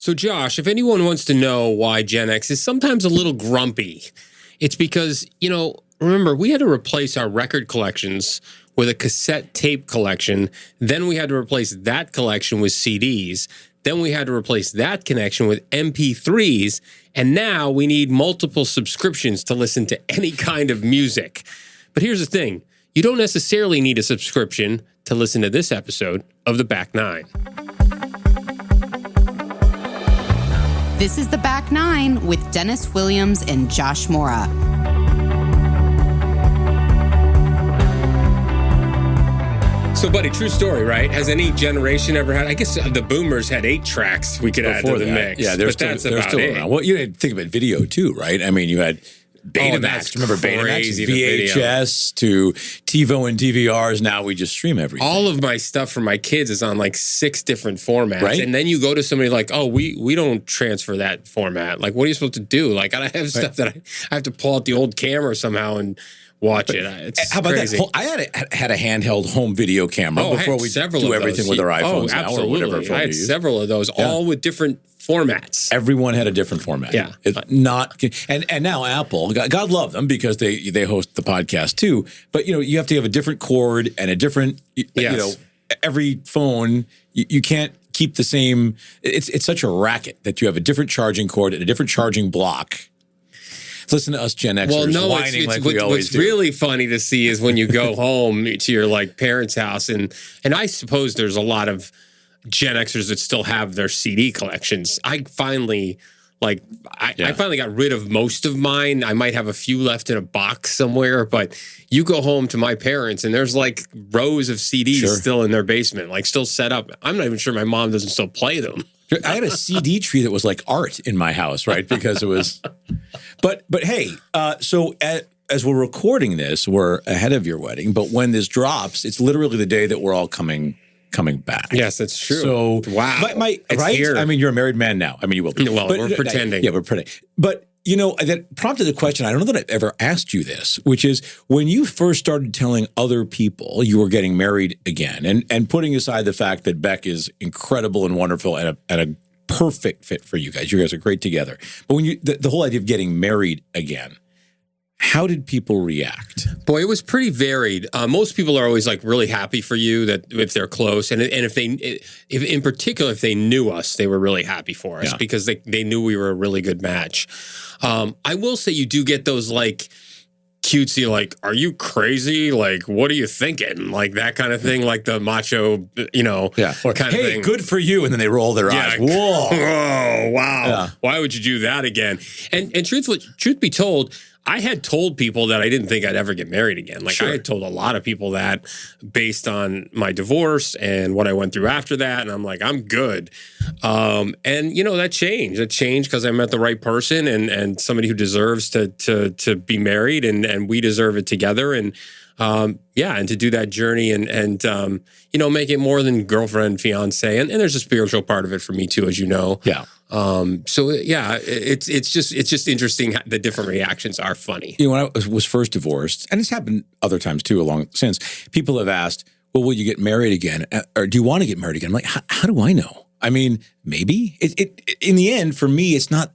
So, Josh, if anyone wants to know why Gen X is sometimes a little grumpy, it's because, remember, we had to replace our record collections with a cassette tape collection. Then we had to replace that collection with CDs. Then we had to replace that connection with MP3s. And now we need multiple subscriptions to listen to any kind of music. But here's the thing. You don't necessarily need a subscription to listen to this episode of The Back Nine. This is The Back Nine with Dennis Williams and Josh Mora. So, buddy, true story, right? Has any generation ever had? I guess the boomers had 8 tracks we could add to the mix. Yeah, they're still around. Well, you had to think about video too, right? I mean, you had Betamax. Remember Betamax? VHS to TiVo and DVRs. Now we just stream everything. All of my stuff for my kids is on like 6 different formats. Right? And then you go to somebody like, oh, we don't transfer that format. Like, what are you supposed to do? Like, I have stuff that I have to pull out the old camera somehow and watch it. It's how about crazy. that? I had a handheld home video camera before we do everything with our iPhones now or whatever phone I had you use. several of those, all with different formats. Everyone had a different format. Yeah. It's not, and now Apple, God love them because they host the podcast too, but you have to have a different cord and a different, every phone, you can't keep the same, it's such a racket that you have a different charging cord and a different charging block. Listen to us Gen Xers whining like we always do. What's really funny to see is when you go home to your parents' house, and I suppose there's a lot of Gen Xers that still have their CD collections. I finally got rid of most of mine. I might have a few left in a box somewhere, but you go home to my parents and there's rows of CDs still in their basement, still set up. I'm not even sure my mom doesn't still play them. I had a CD tree that was like art in my house, right? Because it was, but hey, so as we're recording this, we're ahead of your wedding. But when this drops, it's literally the day that we're all coming back. Yes, that's true. So wow, right? Here. I mean, you're a married man now. I mean, you will be. Well, we're pretending. Yeah, we're pretending. But that prompted the question. I don't know that I've ever asked you this, which is when you first started telling other people you were getting married again, and putting aside the fact that Beck is incredible and wonderful and a perfect fit for you guys. You guys are great together. But when the whole idea of getting married again, how did people react? Boy, it was pretty varied. Most people are always really happy for you that if they're close, and if in particular if they knew us, they were really happy for us because they knew we were a really good match. I will say you do get those cutesy, are you crazy? What are you thinking? That kind of thing, the macho, or, kind of thing. Good for you, and then they roll their eyes. Whoa, whoa, wow! Yeah. Why would you do that again? And truth be told, I had told people that I didn't think I'd ever get married again. I had told a lot of people that based on my divorce and what I went through after that. And I'm I'm good. And that changed. It changed because I met the right person and somebody who deserves to be married and we deserve it together. And and to do that journey and make it more than girlfriend, fiance. And there's a spiritual part of it for me too, as you know. Yeah. It's just interesting. The different reactions are funny. When I was first divorced, and it's happened other times too along since, people have asked, well, will you get married again? Or do you want to get married again? I'm like, how do I know? I mean, maybe. In the end, for me, it's not,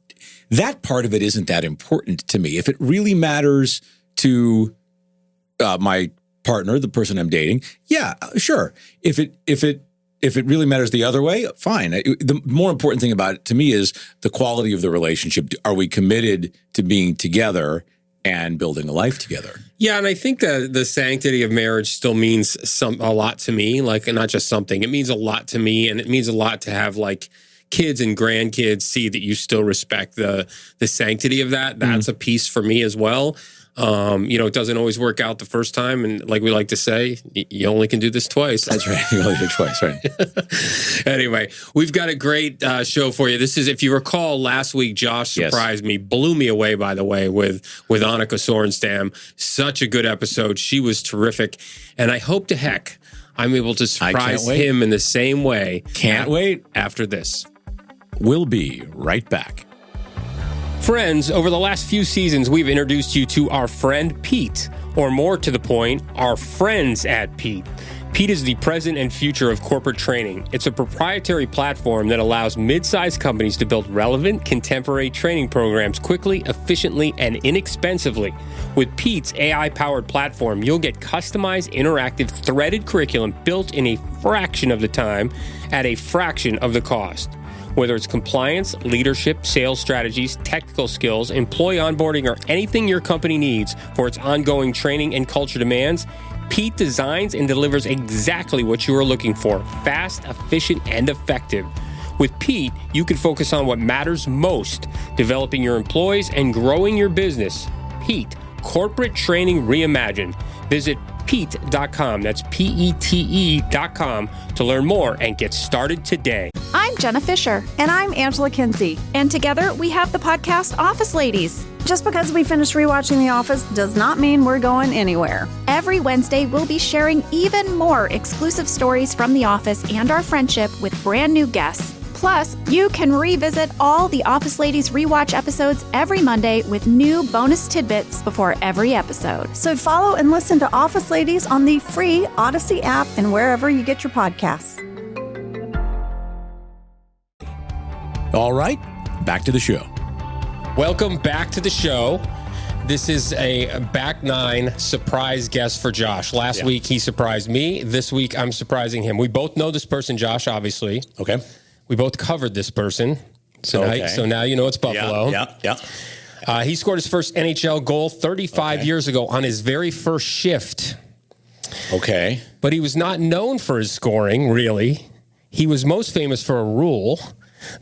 that part of it isn't that important to me. If it really matters to my partner, the person I'm dating, yeah, sure. If it really matters the other way, fine. The more important thing about it to me is the quality of the relationship. Are we committed to being together and building a life together? Yeah, and I think the sanctity of marriage still means a lot to me. Not just something. It means a lot to me, and it means a lot to have kids and grandkids see that you still respect the sanctity of that. That's a piece for me as well. It doesn't always work out the first time. And like we like to say, you only can do this twice. That's right. You only do it twice, right? Anyway, we've got a great show for you. This is, if you recall, last week, Josh surprised me, blew me away, by the way, with Annika Sorenstam. Such a good episode. She was terrific. And I hope to heck I'm able to surprise him in the same way. Can't wait. After this. We'll be right back. Friends, over the last few seasons, we've introduced you to our friend Pete, or more to the point, our friends at Pete. Pete is the present and future of corporate training. It's a proprietary platform that allows mid-sized companies to build relevant, contemporary training programs quickly, efficiently, and inexpensively. With Pete's AI-powered platform, you'll get customized, interactive, threaded curriculum built in a fraction of the time at a fraction of the cost. Whether it's compliance, leadership, sales strategies, technical skills, employee onboarding, or anything your company needs for its ongoing training and culture demands, Pete designs and delivers exactly what you are looking for: fast, efficient, and effective. With Pete, you can focus on what matters most: developing your employees and growing your business. Pete, corporate training reimagined. Visit Pete.com. That's PETE.com to learn more and get started today. I'm Jenna Fisher. And I'm Angela Kinsey. And together we have the podcast Office Ladies. Just because we finished rewatching The Office does not mean we're going anywhere. Every Wednesday, we'll be sharing even more exclusive stories from The Office and our friendship with brand new guests. Plus, you can revisit all the Office Ladies rewatch episodes every Monday with new bonus tidbits before every episode. So follow and listen to Office Ladies on the free Odyssey app and wherever you get your podcasts. All right, back to the show. Welcome back to the show. This is a back nine surprise guest for Josh. Last week, he surprised me. This week, I'm surprising him. We both know this person, Josh, obviously. Okay. We both covered this person. So now you know it's Buffalo. Yeah. He scored his first NHL goal 35 years ago on his very first shift. Okay. But he was not known for his scoring, really. He was most famous for a rule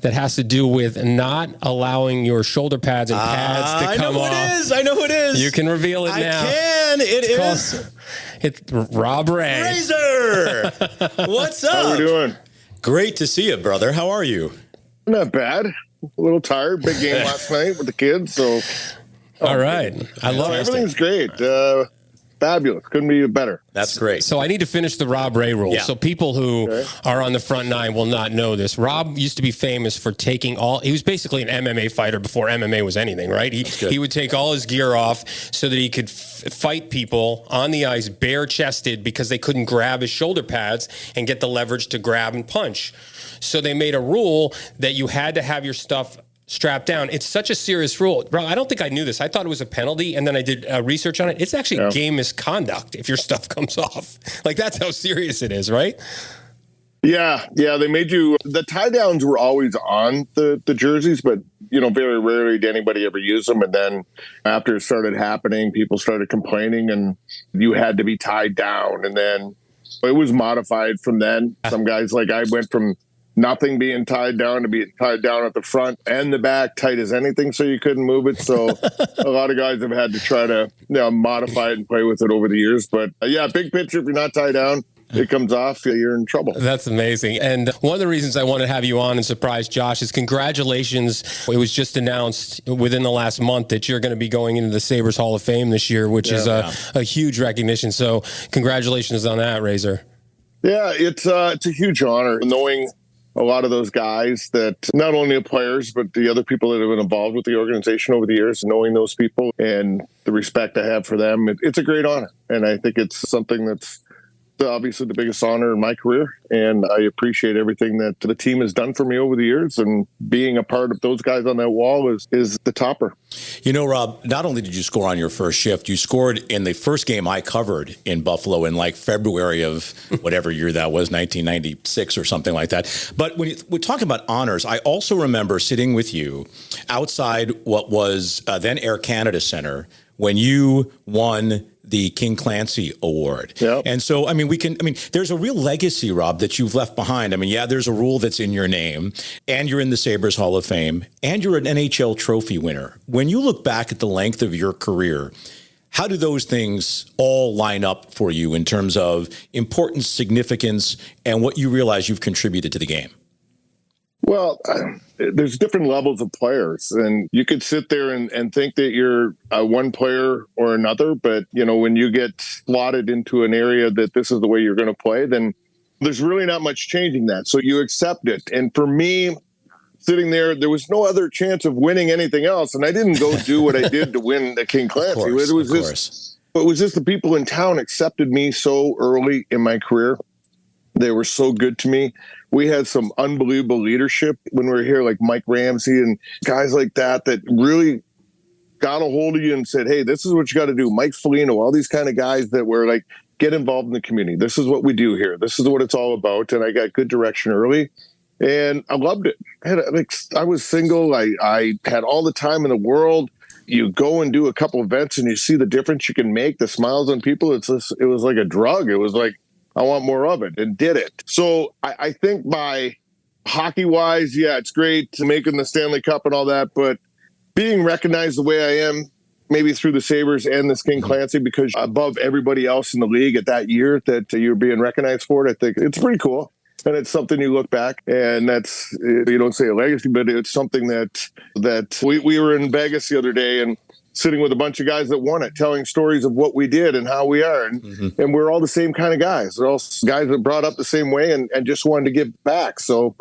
that has to do with not allowing your shoulder pads and pads to come off. I know who it is. You can reveal it now. I can. It's Rob Ray. Razor. What's up? How we doing? Great to see you, brother. How are you? Not bad. A little tired. Big game last night with the kids. So, all right. I love it. Everything's great. Fabulous. Couldn't be better. That's great. So I need to finish the Rob Ray rule. So people who are on the front nine will not know this. Rob used to be famous for taking he was basically an MMA fighter before MMA was anything, right? He would take all his gear off so that he could fight people on the ice bare-chested because they couldn't grab his shoulder pads and get the leverage to grab and punch. So they made a rule that you had to have your stuff strapped down. It's such a serious rule. Bro, I don't think I knew this. I thought it was a penalty, and then I did research on it. It's actually game misconduct if your stuff comes off. Like, that's how serious it is, right? Yeah. They made you. The tie downs were always on the jerseys, but very rarely did anybody ever use them. And then after it started happening, people started complaining, and you had to be tied down. And then it was modified from then. Some guys, like I went from nothing being tied down to be tied down at the front and the back, tight as anything, so you couldn't move it. So a lot of guys have had to try to modify it and play with it over the years. But big picture, if you're not tied down, it comes off, you're in trouble. That's amazing. And one of the reasons I want to have you on and surprise Josh is congratulations. It was just announced within the last month that you're going to be going into the Sabres Hall of Fame this year, which is a huge recognition. So congratulations on that, Razor. Yeah, it's a huge honor knowing a lot of those guys, that not only the players, but the other people that have been involved with the organization over the years, knowing those people and the respect I have for them. It's a great honor. And I think it's something that's obviously the biggest honor in my career. And I appreciate everything that the team has done for me over the years. And being a part of those guys on that wall is the topper. Rob, not only did you score on your first shift, you scored in the first game I covered in Buffalo in like February of whatever year that was, 1996 or something like that. But when we're talking about honors, I also remember sitting with you outside what was then Air Canada Center when you won the King Clancy Award. Yep. And so, there's a real legacy, Rob, that you've left behind. There's a rule that's in your name, and you're in the Sabres Hall of Fame, and you're an NHL trophy winner. When you look back at the length of your career, how do those things all line up for you in terms of importance, significance, and what you realize you've contributed to the game? Well, there's different levels of players, and you could sit there and think that you're one player or another. But, when you get slotted into an area that this is the way you're going to play, then there's really not much changing that. So you accept it. And for me, sitting there was no other chance of winning anything else. And I didn't go do what I did to win the King Clancy. It was just It was just the people in town accepted me so early in my career. They were so good to me. We had some unbelievable leadership when we were here, like Mike Ramsey and guys like that really got a hold of you and said, hey, this is what you got to do. Mike Foligno, all these kind of guys that were like, get involved in the community. This is what we do here. This is what it's all about. And I got good direction early. And I loved it. I was single. I had all the time in the world. You go and do a couple events and you see the difference you can make, the smiles on people. It was like a drug. It was like, I want more of it, and did it. So I think by hockey-wise, yeah, it's great making the Stanley Cup and all that, but being recognized the way I am, maybe through the Sabres and this King Clancy, because above everybody else in the league at that year that you're being recognized for it, I think it's pretty cool. And it's something you look back, and that's, you don't say a legacy, but it's something that we were in Vegas the other day and sitting with a bunch of guys that won it, telling stories of what we did and how we are. And we're all the same kind of guys. They're all guys that brought up the same way and just wanted to give back. So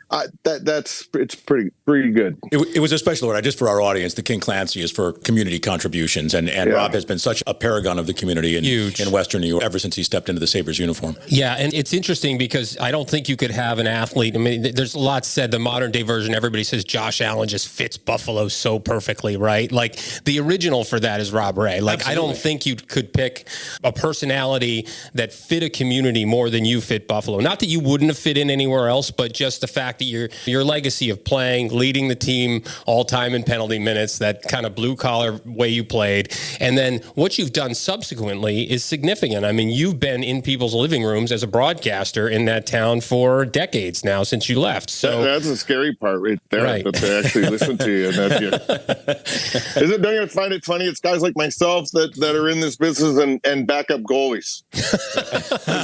it's pretty good. It was a special order, just for our audience. The King Clancy is for community contributions, and Rob has been such a paragon of the community in Western New York ever since he stepped into the Sabres uniform. Yeah, and it's interesting because I don't think you could have an athlete. I mean, there's a lot said. The modern day version, everybody says Josh Allen just fits Buffalo so perfectly, right? Like the original for that is Rob Ray. Like absolutely. I don't think you could pick a personality that fit a community more than you fit Buffalo. Not that you wouldn't have fit in anywhere else, but just the fact that your legacy of playing, leading the team all time in penalty minutes, that kind of blue collar way you played, and then what you've done subsequently is significant. I mean, you've been in people's living rooms as a broadcaster in that town for decades now since you left. So that's the scary part right there, right. That they actually listen to you. And that don't you find it funny? It's guys like myself that are in this business and backup goalies.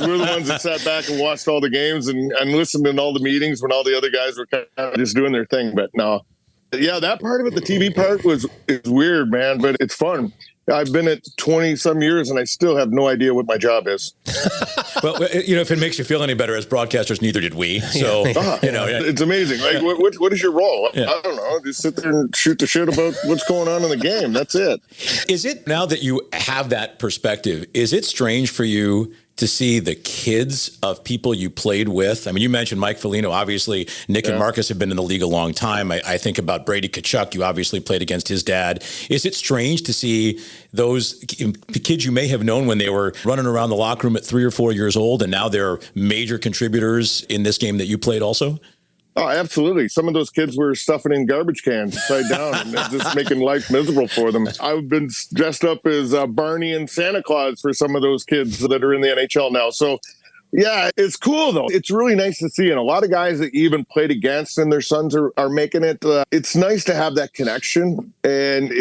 We're the ones that sat back and watched all the games and listened in all the meetings when all the other guys were kind of just doing their thing. But no, yeah, that part of it, the TV part is weird, man, but it's fun. I've been at 20 some years and I still have no idea what my job is. Well, if it makes you feel any better as broadcasters, neither did we. So, it's amazing. Like, what is your role? Yeah. I don't know. Just sit there and shoot the shit about what's going on in the game. That's it. Is it, now that you have that perspective, is it strange for you to see the kids of people you played with? I mean, you mentioned Mike Foligno. Obviously, Nick and Marcus have been in the league a long time. I think about Brady Tkachuk. You obviously played against his dad. Is it strange to see those kids you may have known when they were running around the locker room at 3 or 4 years old, and now they're major contributors in this game that you played also? Oh, absolutely. Some of those kids were stuffing in garbage cans upside down and just making life miserable for them. I've been dressed up as Barney and Santa Claus for some of those kids that are in the NHL now. So, yeah, it's cool, though. It's really nice to see. And a lot of guys that you even played against and their sons are making it. It's nice to have that connection. And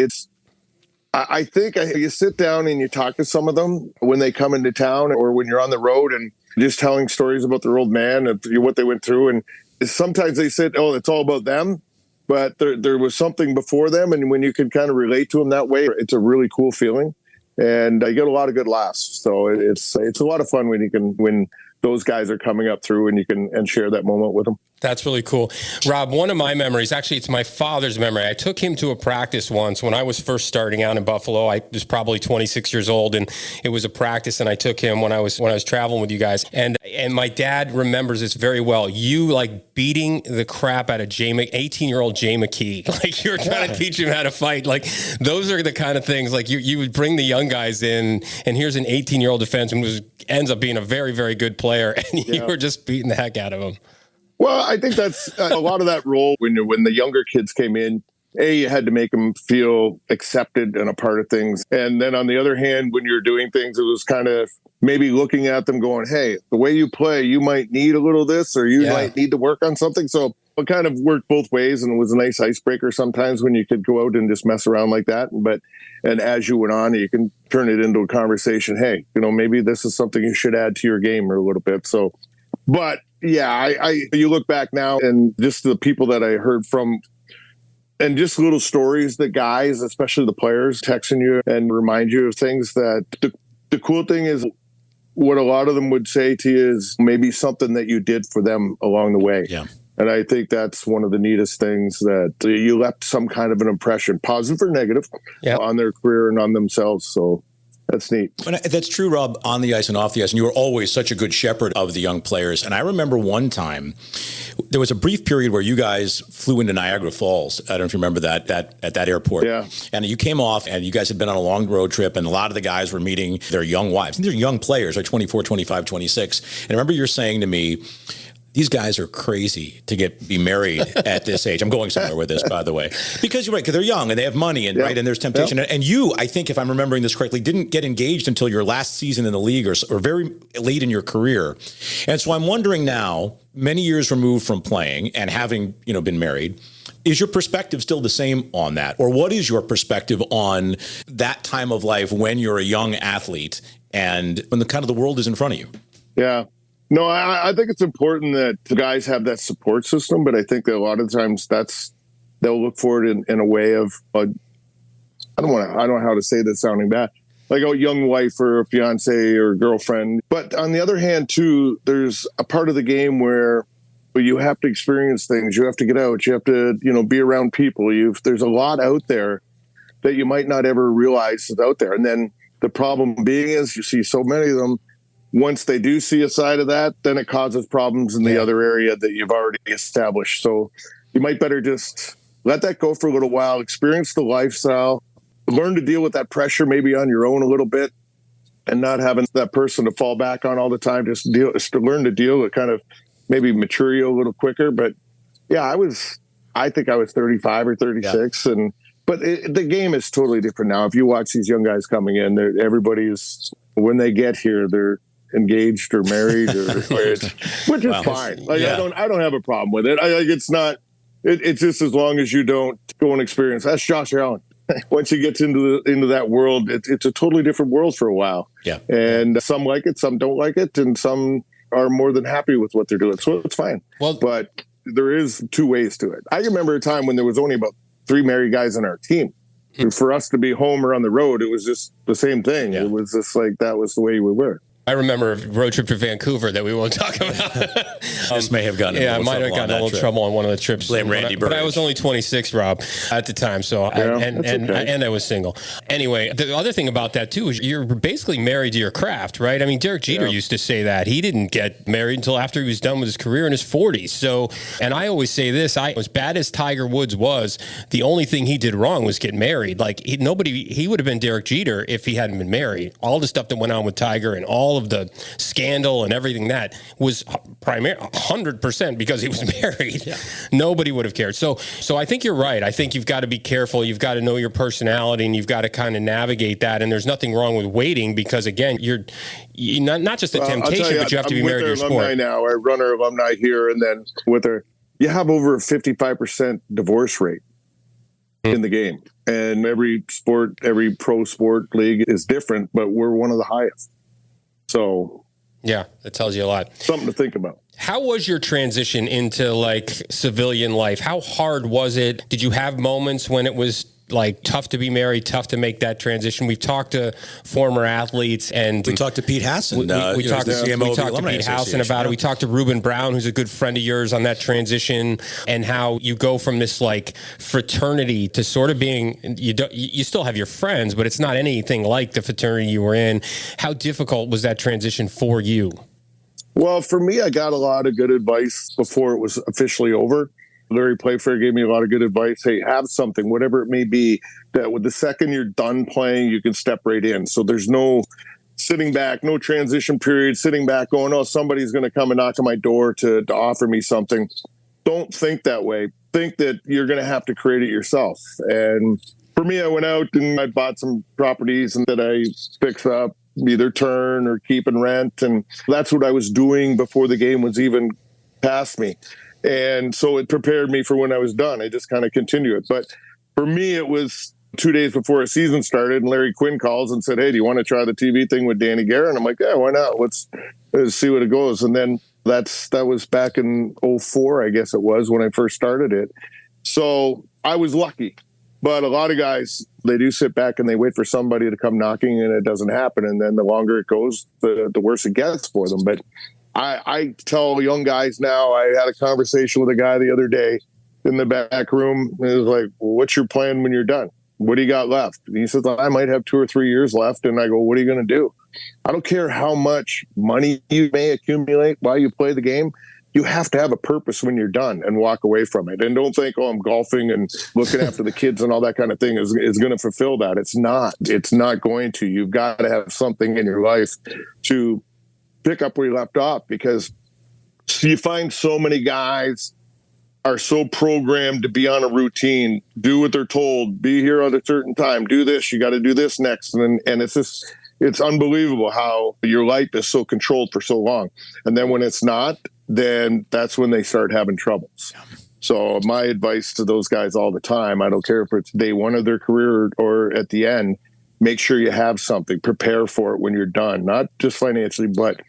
I think you sit down and you talk to some of them when they come into town or when you're on the road and just telling stories about their old man and what they went through. And sometimes they said, oh, it's all about them, but there was something before them. And when you can kind of relate to them that way, it's a really cool feeling. And I get a lot of good laughs. So it's a lot of fun when those guys are coming up through and you can share that moment with them. That's really cool. Rob, one of my memories, actually, it's my father's memory. I took him to a practice once when I was first starting out in Buffalo. I was probably 26 years old, and it was a practice, and I took him when I was traveling with you guys. And my dad remembers this very well. You, like, beating the crap out of 18-year-old Jay McKee. Like, you were trying to teach him how to fight. Like, those are the kind of things, like, you would bring the young guys in, and here's an 18-year-old defenseman who ends up being a very, very good player, and you were just beating the heck out of him. Well, I think that's a lot of that role when the younger kids came in. You had to make them feel accepted and a part of things. And then on the other hand, when you're doing things, it was kind of maybe looking at them going, hey, the way you play, you might need a little this or you might need to work on something. So it kind of worked both ways, and it was a nice icebreaker sometimes when you could go out and just mess around like that. And as you went on, you can turn it into a conversation. Hey, maybe this is something you should add to your game or a little bit. So, but yeah, you look back now and just the people that I heard from and just little stories that guys, especially the players, texting you and remind you of things that the cool thing is what a lot of them would say to you is maybe something that you did for them along the way. Yeah. And I think that's one of the neatest things, that you left some kind of an impression, positive or negative, on their career and on themselves. So That's neat. But that's true, Rob, on the ice and off the ice. And you were always such a good shepherd of the young players. And I remember one time, there was a brief period where you guys flew into Niagara Falls. I don't know if you remember that at that airport. Yeah. And you came off and you guys had been on a long road trip and a lot of the guys were meeting their young wives. And they're young players, like 24, 25, 26. And I remember you're saying to me, these guys are crazy to be married at this age. I'm going somewhere with this, by the way, because you're right, because they're young and they have money and right, and there's temptation. And you, I think, if I'm remembering this correctly, didn't get engaged until your last season in the league or very late in your career. And so I'm wondering now, many years removed from playing and having been married, is your perspective still the same on that, or what is your perspective on that time of life when you're a young athlete and when the world is in front of you? Yeah. No, I think it's important that guys have that support system, but I think that a lot of times they'll look for it in a way of I don't know how to say this sounding bad, like a young wife or a fiance or girlfriend. But on the other hand, too, there's a part of the game where you have to experience things. You have to get out. You have to be around people. There's a lot out there that you might not ever realize is out there. And then the problem being is you see so many of them. Once they do see a side of that, then it causes problems in the other area that you've already established. So you might better just let that go for a little while, experience the lifestyle, learn to deal with that pressure maybe on your own a little bit, and not having that person to fall back on all the time. Just learn to deal with kind of maybe mature you a little quicker. But yeah, I think I was 35 or 36. Yeah. But the game is totally different now. If you watch these young guys coming in, when they get here, they're engaged or married, which is fine. Like I don't have a problem with it. It's just as long as you don't go and experience. That's Josh Allen. Once you get into that world, it's a totally different world for a while. Yeah, and some like it, some don't like it, and some are more than happy with what they're doing. So it's fine. Well, but there is two ways to it. I remember a time when there was only about 3 married guys on our team. And for us to be home or on the road, it was just the same thing. Yeah. It was just like that was the way we were. I remember a road trip to Vancouver that we won't talk about. This may have gotten I might have gotten a little trouble on one of the trips. Blame Randy But I was only 26, Rob, at the time, so I was single. Anyway, the other thing about that too is you're basically married to your craft, right? I mean, Derek Jeter used to say that he didn't get married until after he was done with his career in his 40s. So, and I always say this: as bad as Tiger Woods was, the only thing he did wrong was get married. Like he would have been Derek Jeter if he hadn't been married. All the stuff that went on with Tiger and all of the scandal and everything that was primarily 100% because he was married. Yeah. Nobody would have cared. So I think you're right. I think you've got to be careful. You've got to know your personality and you've got to kind of navigate that. And there's nothing wrong with waiting because again, you're not just a temptation, but you have to be married to your sport. Now, I run our alumni here, and then you have over a 55% divorce rate in the game. And every pro sport league is different, but we're one of the highest. So, yeah, that tells you a lot. Something to think about. How was your transition into civilian life? How hard was it? Did you have moments when it was tough to be married, tough to make that transition? We've talked to former athletes, and we talked to Pete Hassan. We talked to Pete Hassan about it. We talked to Ruben Brown, who's a good friend of yours, on that transition and how you go from this fraternity to sort of being you still have your friends, but it's not anything like the fraternity you were in. How difficult was that transition for you? Well, for me, I got a lot of good advice before it was officially over. Larry Playfair gave me a lot of good advice. Hey, have something, whatever it may be, that with the second you're done playing, you can step right in. So there's no sitting back, no transition period, sitting back going, oh, somebody's going to come and knock on my door to offer me something. Don't think that way. Think that you're going to have to create it yourself. And for me, I went out and I bought some properties and that I fix up, either turn or keep and rent. And that's what I was doing before the game was even past me. And so it prepared me for when I was done. I just kind of continued it. But for me, it was 2 days before a season started, and Larry Quinn calls and said, hey, do you want to try the TV thing with Danny Guerra? And I'm like, yeah, why not? Let's see what it goes. And then that was back in 2004, I guess it was, when I first started it. So I was lucky. But a lot of guys, they do sit back and they wait for somebody to come knocking, and it doesn't happen. And then the longer it goes, the worse it gets for them. But I tell young guys now, I had a conversation with a guy the other day in the back room. It was like, well, what's your plan when you're done? what do you got left? And he says, I might have 2 or 3 years left. And I go, what are you going to do? I don't care how much money you may accumulate while you play the game. You have to have a purpose when you're done and walk away from it. And don't think, I'm golfing and looking after the kids and all that kind of thing is going to fulfill that. It's not. It's not going to. You've got to have something in your life to pick up where you left off, because you find so many guys are so programmed to be on a routine, do what they're told, be here at a certain time, do this, you got to do this next. And it's just, it's unbelievable how your life is so controlled for so long. And then when it's not, then that's when they start having troubles. So my advice to those guys all the time, I don't care if it's day one of their career or at the end, make sure you have something, prepare for it when you're done, not just financially, but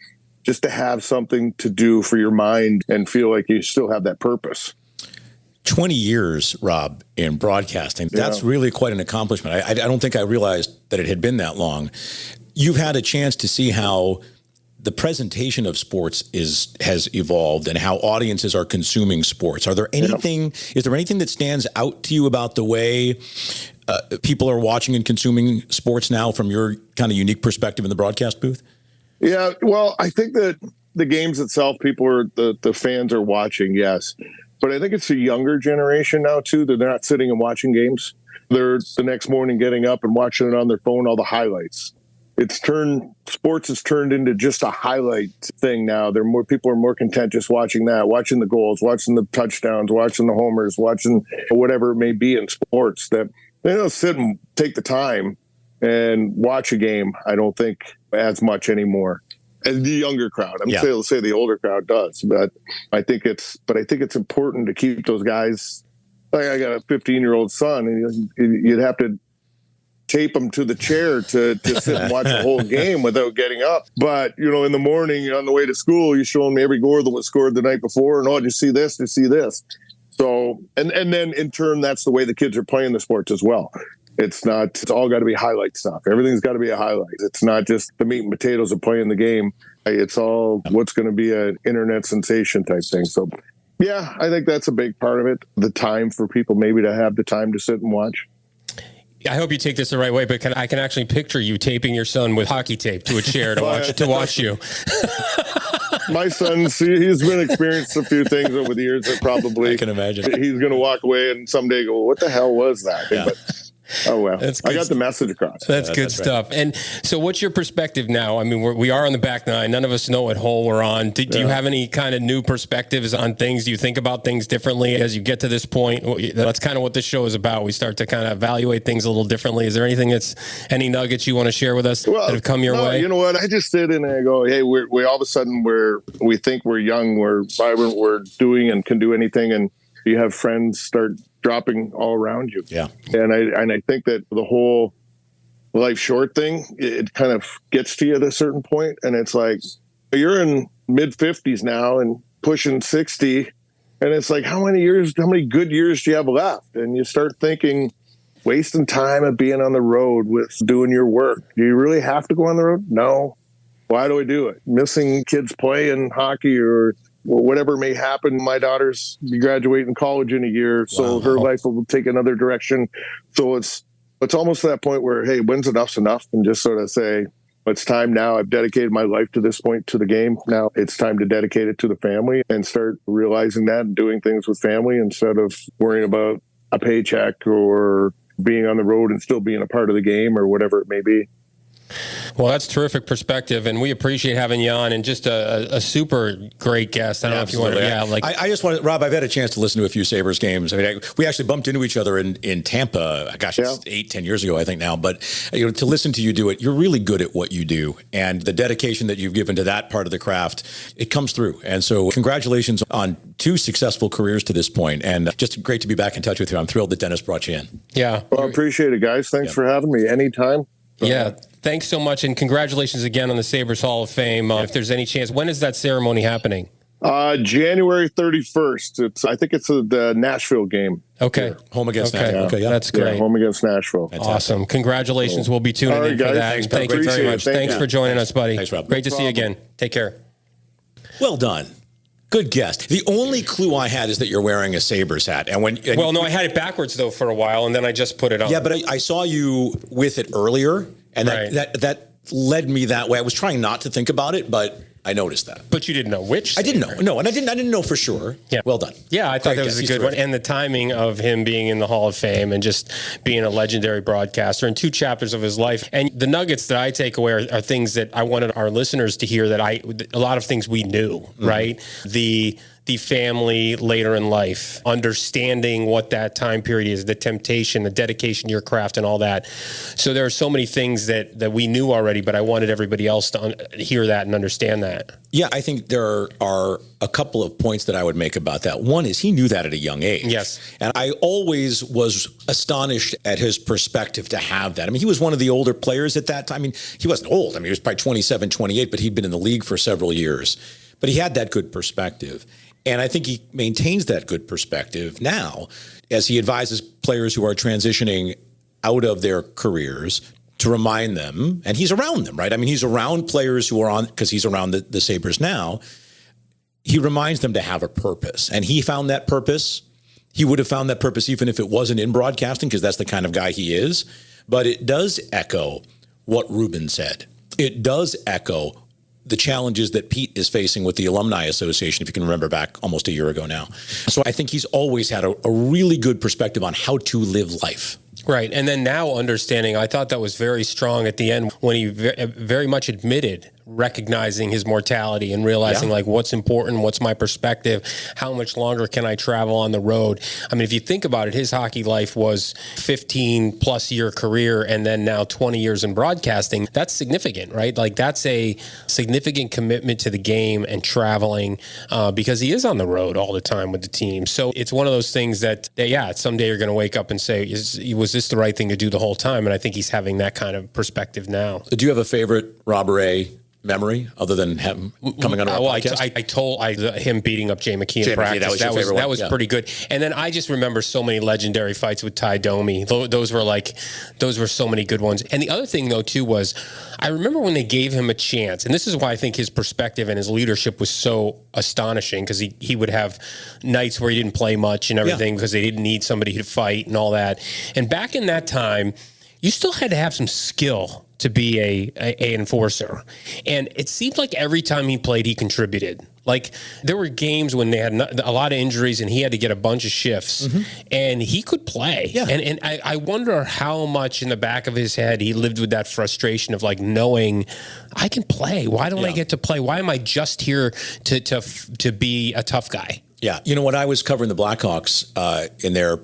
just to have something to do for your mind and feel like you still have that purpose. 20 years, Rob, in broadcasting. That's really quite an accomplishment. I don't think I realized that it had been that long. You've had a chance to see how the presentation of sports has evolved and how audiences are consuming sports. Is there anything that stands out to you about the way people are watching and consuming sports now from your kind of unique perspective in the broadcast booth? Yeah, well, I think that the games itself, the fans are watching, yes. But I think it's a younger generation now, too, that they're not sitting and watching games. They're the next morning getting up and watching it on their phone, all the highlights. Sports has turned into just a highlight thing now. People are more content just watching that, watching the goals, watching the touchdowns, watching the homers, watching whatever it may be in sports, that they don't sit and take the time and watch a game, I don't think, as much anymore. As the younger crowd, say the older crowd does, but I think it's important to keep those guys. Like, I got a 15-year-old son, and you'd have to tape him to the chair to sit and watch the whole game without getting up. But in the morning on the way to school, you show him every goal that was scored the night before, and did you see this? Did you see this? So, and then in turn, that's the way the kids are playing the sports as well. It's all got to be highlight stuff. Everything's got to be a highlight. It's not just the meat and potatoes of playing the game. It's all what's going to be an internet sensation type thing. So, yeah, I think that's a big part of it. The time for people maybe to have the time to sit and watch. I hope you take this the right way, but I can actually picture you taping your son with hockey tape to a chair to watch you. My son, he's been experienced a few things over the years that probably I can imagine. He's going to walk away and someday go, what the hell was that? Yeah. But, oh, well, I got the message across. That's good stuff. Right. And so what's your perspective now? I mean, we are on the back nine. None of us know what hole we're on. Do you have any kind of new perspectives on things? Do you think about things differently as you get to this point? That's kind of what this show is about. We start to kind of evaluate things a little differently. Is there any nuggets you want to share with us that have come your way? You know what? I just sit in and I go, hey, we all of a sudden we think we're young, we're vibrant, we're doing and can do anything. And you have friends start dropping all around you. Yeah. And I think that the whole life short thing, it kind of gets to you at a certain point, and it's like you're in mid 50s now and pushing 60, and it's like how many good years do you have left? And you start thinking, wasting time of being on the road with doing your work. Do you really have to go on the road? No. Why do I do it? Missing kids playing hockey or whatever may happen. My daughter's graduating college in a year, so her life will take another direction. So it's almost to that point where, hey, when's enough's enough? And just sort of say, it's time now. I've dedicated my life to this point, to the game. Now it's time to dedicate it to the family and start realizing that and doing things with family instead of worrying about a paycheck or being on the road and still being a part of the game or whatever it may be. Well, that's terrific perspective, and we appreciate having you on, and just a super great guest. I don't know if you want to, I just want to, Rob, I've had a chance to listen to a few Sabres games. I mean, we actually bumped into each other in Tampa, it's 8-10 years ago, I think now, but to listen to you do it, you're really good at what you do, and the dedication that you've given to that part of the craft, it comes through. And so congratulations on 2 successful careers to this point, and just great to be back in touch with you. I'm thrilled that Dennis brought you in. Yeah. Well, I appreciate it, guys. Thanks for having me anytime. Yeah. Thanks so much, and congratulations again on the Sabres Hall of Fame. If there's any chance, when is that ceremony happening? January 31st. I think it's the Nashville game. Okay. Home against Nashville. Okay, yeah. That's great. Yeah, home against Nashville. Fantastic. Awesome. Congratulations. We'll be tuning in for that. Thank you very much. Thanks for joining us, buddy. Thanks, Rob. Great to see you again. Take care. Well done. Good guess. The only clue I had is that you're wearing a Sabres hat. Well, no, I had it backwards though for a while, and then I just put it on. Yeah, but I saw you with it earlier, and that led me that way. I was trying not to think about it, but I noticed that. But you didn't know which? I didn't know. No, and I didn't know for sure. Yeah. Well done. Yeah, I thought that was a good one. And the timing of him being in the Hall of Fame and just being a legendary broadcaster and 2 chapters of his life. And the nuggets that I take away are things that I wanted our listeners to hear, that a lot of things we knew, right? The family later in life, understanding what that time period is, the temptation, the dedication to your craft and all that. So there are so many things that we knew already, but I wanted everybody else to hear that and understand that. Yeah, I think there are a couple of points that I would make about that. One is he knew that at a young age. Yes. And I always was astonished at his perspective to have that. I mean, he was one of the older players at that time. I mean, he wasn't old. I mean, he was probably 27, 28, but he'd been in the league for several years. But he had that good perspective. And I think he maintains that good perspective now as he advises players who are transitioning out of their careers to remind them, and he's around them, right? I mean, he's around players who are on, because he's around the Sabres now. He reminds them to have a purpose. And he found that purpose. He would have found that purpose even if it wasn't in broadcasting, because that's the kind of guy he is. But it does echo what Ruben said. It does echo the challenges that Pete is facing with the Alumni Association, if you can remember back almost a year ago now. So I think he's always had a really good perspective on how to live life. Right. And then now understanding, I thought that was very strong at the end when he very much admitted recognizing his mortality and realizing like what's important, what's my perspective, how much longer can I travel on the road. I mean, if you think about it, his hockey life was 15 plus year career and then now 20 years in broadcasting. That's significant, right? Like that's a significant commitment to the game and traveling because he is on the road all the time with the team. So it's one of those things that someday you're going to wake up and say, was this the right thing to do the whole time? And I think he's having that kind of perspective now. Do you have a favorite Rob Ray memory other than him coming on our podcast? I told him beating up Jay McKee in practice. That was pretty good. And then I just remember so many legendary fights with Ty Domi. Those were so many good ones. And the other thing though too was I remember when they gave him a chance, and this is why I think his perspective and his leadership was so astonishing, because he would have nights where he didn't play much and everything because they didn't need somebody to fight and all that. And back in that time, you still had to have some skill to be a enforcer. And it seemed like every time he played, he contributed. Like there were games when they had a lot of injuries and he had to get a bunch of shifts and he could play. Yeah. And I wonder how much in the back of his head he lived with that frustration of like knowing I can play. Why don't I get to play? Why am I just here to be a tough guy? Yeah. You know, when I was covering the Blackhawks in their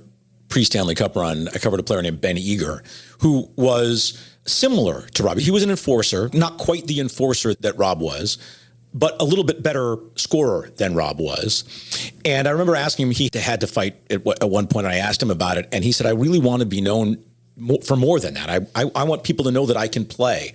pre-Stanley Cup run, I covered a player named Ben Eager, who was similar to Rob. He was an enforcer, not quite the enforcer that Rob was, but a little bit better scorer than Rob was. And I remember asking him, he had to fight at one point, and I asked him about it, and he said, I really want to be known for more than that. I want people to know that I can play.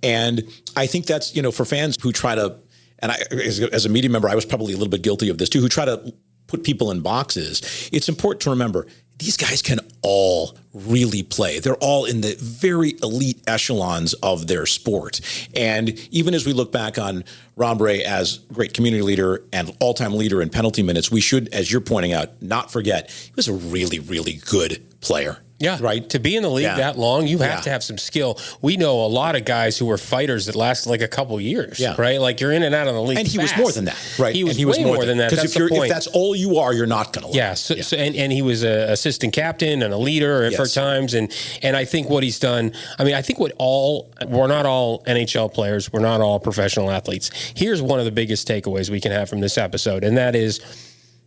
And I think that's, you know, for fans who try to, and I, as a media member, I was probably a little bit guilty of this too, who try to put people in boxes. It's important to remember these guys can all really play. They're all in the very elite echelons of their sport. And even as we look back on Rob Ray as great community leader and all-time leader in penalty minutes, we should, as you're pointing out, not forget he was a really, really good player. Yeah. Right. To be in the league that long, you have to have some skill. We know a lot of guys who were fighters that lasted like a couple years. Yeah. Right. Like you're in and out of the league. And he fast. was more than that. Right. He was way more than that. Because if that's all you are, you're not going to. Yeah. So and he was an assistant captain and a leader for times. And I think what he's done, I mean, I think we're not all NHL players. We're not all professional athletes. Here's one of the biggest takeaways we can have from this episode. And that is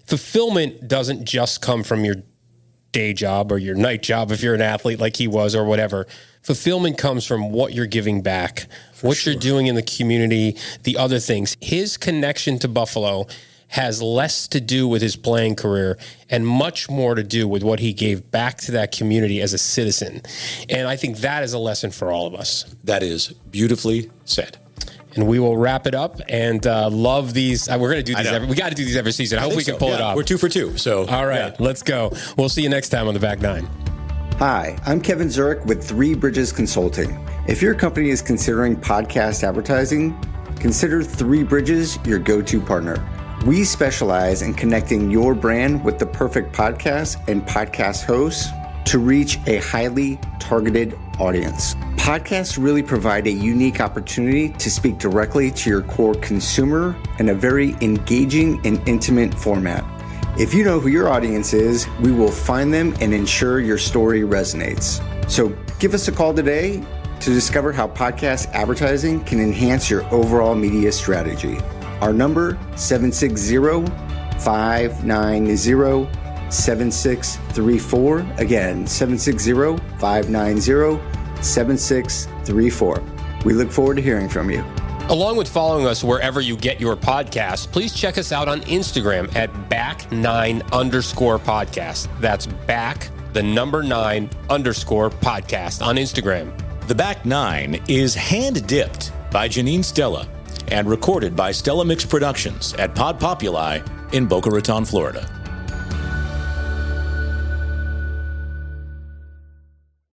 fulfillment doesn't just come from your day job or your night job if you're an athlete like he was or whatever. Fulfillment comes from what you're giving back, what you're doing in the community, the other things. His connection to Buffalo has less to do with his playing career and much more to do with what he gave back to that community as a citizen. And I think that is a lesson for all of us. That is beautifully said. And we will wrap it up and love these. We're going to do these. We got to do these every season. I hope we can pull it off. We're 2 for 2. So all right, let's go. We'll see you next time on the Back Nine. Hi, I'm Kevin Zurich with Three Bridges Consulting. If your company is considering podcast advertising, consider Three Bridges your go-to partner. We specialize in connecting your brand with the perfect podcast and podcast hosts to reach a highly targeted audience. Podcasts really provide a unique opportunity to speak directly to your core consumer in a very engaging and intimate format. If you know who your audience is, we will find them and ensure your story resonates. So give us a call today to discover how podcast advertising can enhance your overall media strategy. Our number, 760-590-7634. Again, 760-590-7634. We look forward to hearing from you. Along with following us wherever you get your podcasts, please check us out on Instagram at back9_podcast. That's back9_podcast on Instagram. The Back Nine is hand-dipped by Janine Stella and recorded by Stella Mix Productions at Pod Populi in Boca Raton, Florida.